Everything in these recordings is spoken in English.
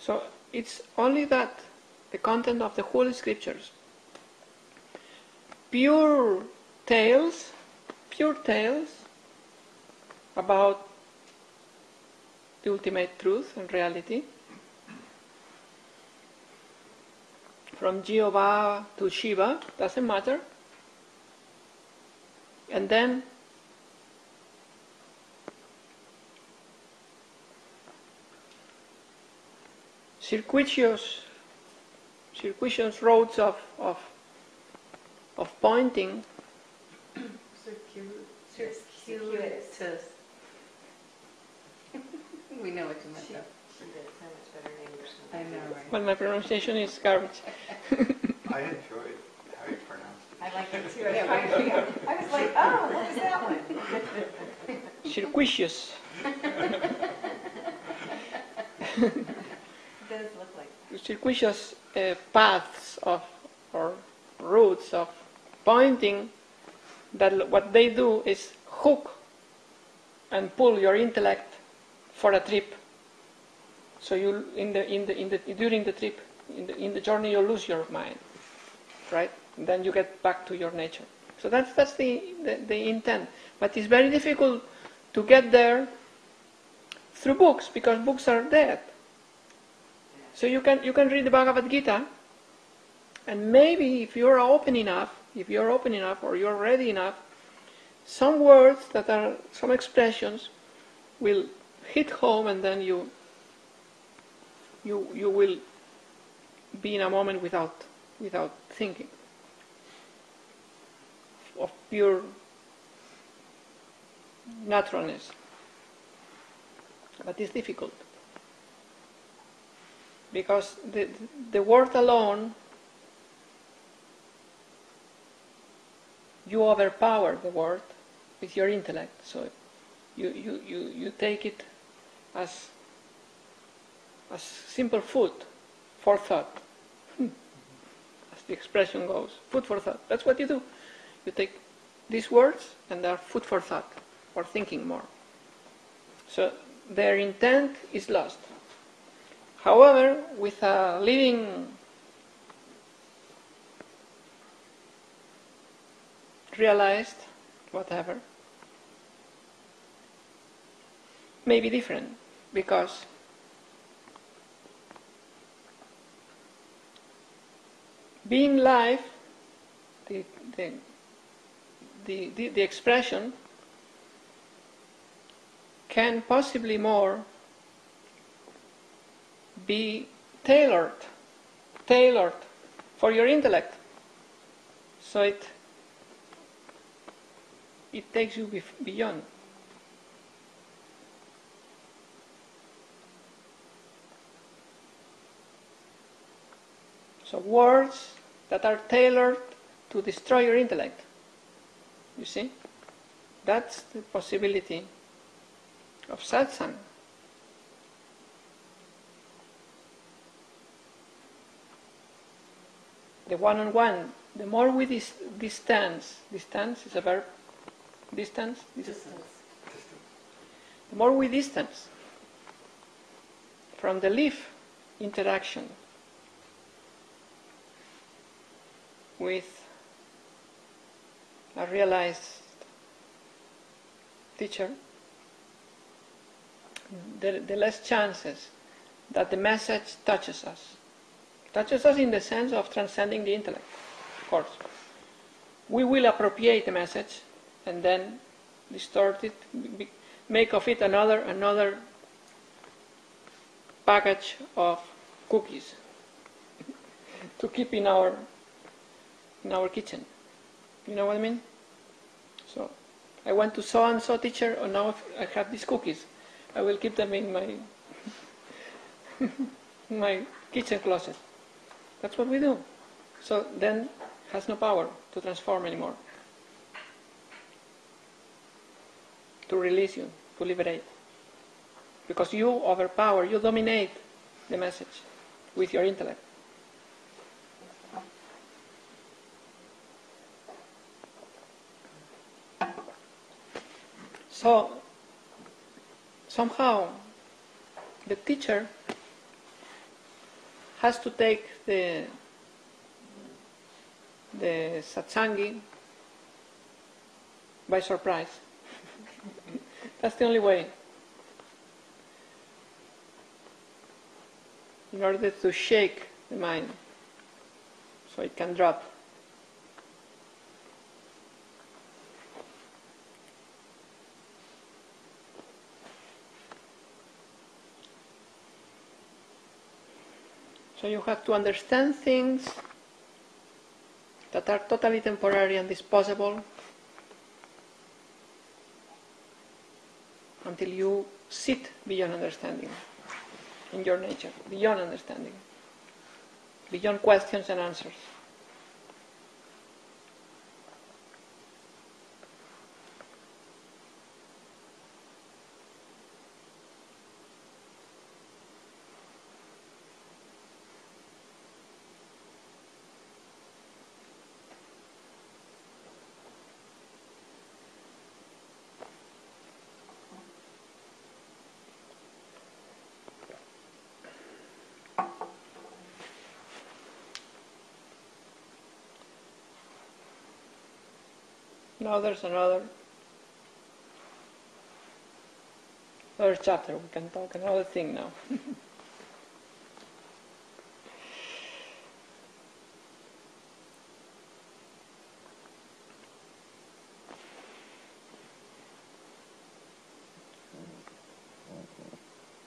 So it's only that, the content of the Holy Scriptures. Pure tales about the ultimate truth and reality, from Jehovah to Shiva, doesn't matter. And then circuitous roads of pointing. Circuitous. We know what you meant though. She did so much better in English than I know, right? Well, my pronunciation is garbage. I enjoyed how you pronounced it. I like it too. I was like, oh, what was that one? Circuitous. It does look like that. Circuitous paths of, or routes of pointing, that what they do is hook and pull your intellect for a trip. So you, during the trip, in the journey, you lose your mind, right? And then you get back to your nature. So that's the intent. But it's very difficult to get there through books, because books are dead. So you can read the Bhagavad Gita, and maybe if you're open enough, or you're ready enough, some words that are, some expressions will hit home, and then you will be in a moment without thinking, of pure naturalness. But it's difficult, because the word alone, you overpower the word with your intellect. So you take it as simple food for thought, as the expression goes, food for thought. That's what you do. You take these words and they're food for thought, for thinking more. So their intent is lost. However, with a living realized whatever may be different, because being live, the expression can possibly more be tailored for your intellect. So it takes you beyond. So words that are tailored to destroy your intellect. You see? That's the possibility of satsang. The one-on-one, the more we distance is a verb, distance. The more we distance from the live interaction with a realized teacher, the less chances that the message touches us. Touches us in the sense of transcending the intellect, of course. We will appropriate the message and then distort it, make of it another package of cookies to keep in our kitchen. You know what I mean? So I went to so and so teacher, and now I have these cookies. I will keep them in my my kitchen closet. That's what we do. So then it has no power to transform anymore, to release you, to liberate. Because you overpower, you dominate the message with your intellect. So somehow the teacher has to take the satsangi by surprise. That's the only way. In order to shake the mind so it can drop. So you have to understand things that are totally temporary and disposable until you sit beyond understanding in your nature, beyond understanding, beyond questions and answers. Now there's another chapter. We can talk another thing now.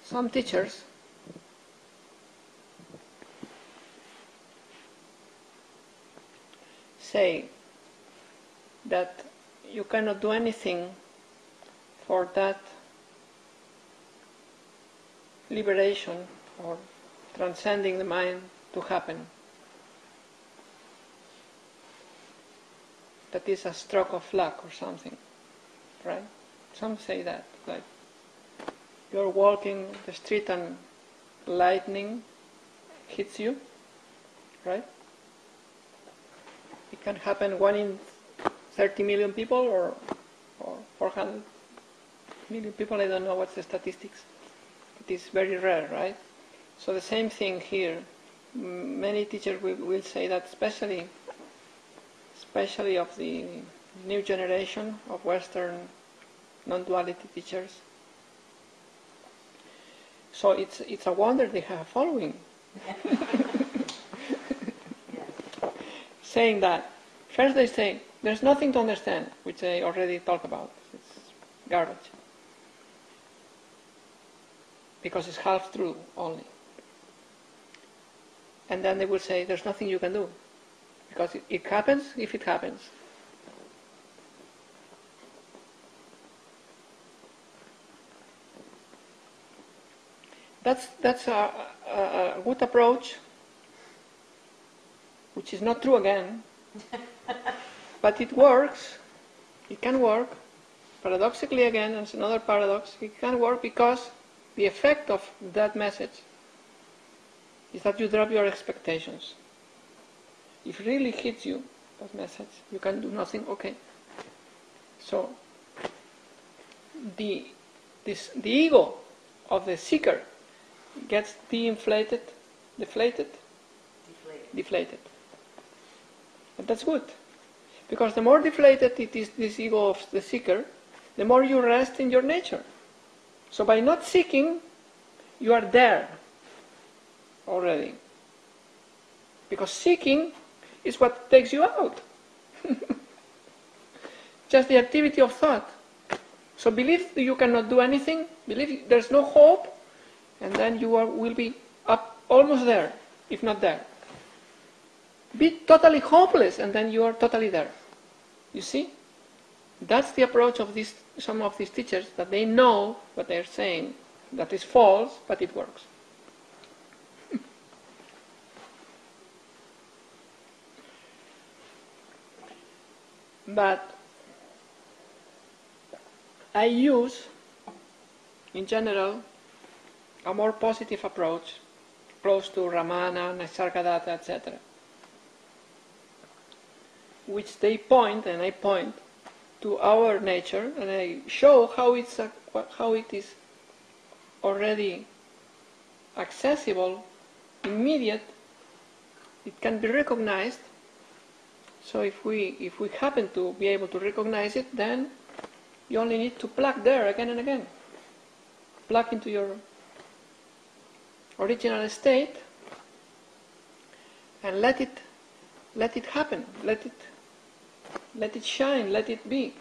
Some teachers say that you cannot do anything for that liberation or transcending the mind to happen. That is a stroke of luck or something, right? Some say that, like you're walking the street and lightning hits you, right? It can happen 1 in 30 million people or 400 million people, I don't know what's the statistics. It is very rare, right? So the same thing here. Many teachers will say that, especially of the new generation of Western non-duality teachers. So it's a wonder they have a following. Saying that. First they say, there's nothing to understand, which I already talked about. It's garbage. Because it's half true only. And then they will say, there's nothing you can do. Because it happens if it happens. That's a good approach, which is not true again. But it works, it can work, paradoxically again, and it's another paradox, it can work because the effect of that message is that you drop your expectations. If it really hits you, that message, you can do nothing, okay. So, the ego of the seeker gets deflated. But that's good. Because the more deflated it is, this ego of the seeker, the more you rest in your nature. So by not seeking, you are there already. Because seeking is what takes you out. Just the activity of thought. So believe you cannot do anything, believe there's no hope, and then you will be up almost there, if not there. Be totally hopeless, and then you are totally there. You see? That's the approach of some of these teachers, that they know what they're saying, that is false, but it works. But I use, in general, a more positive approach, close to Ramana, Nisargadatta, etc., which they point, and I point, to our nature, and I show how it is already accessible immediate, it can be recognized. So if we happen to be able to recognize it, then you only need to plug there again and again. Plug into your original state and let it happen, let it shine, let it be.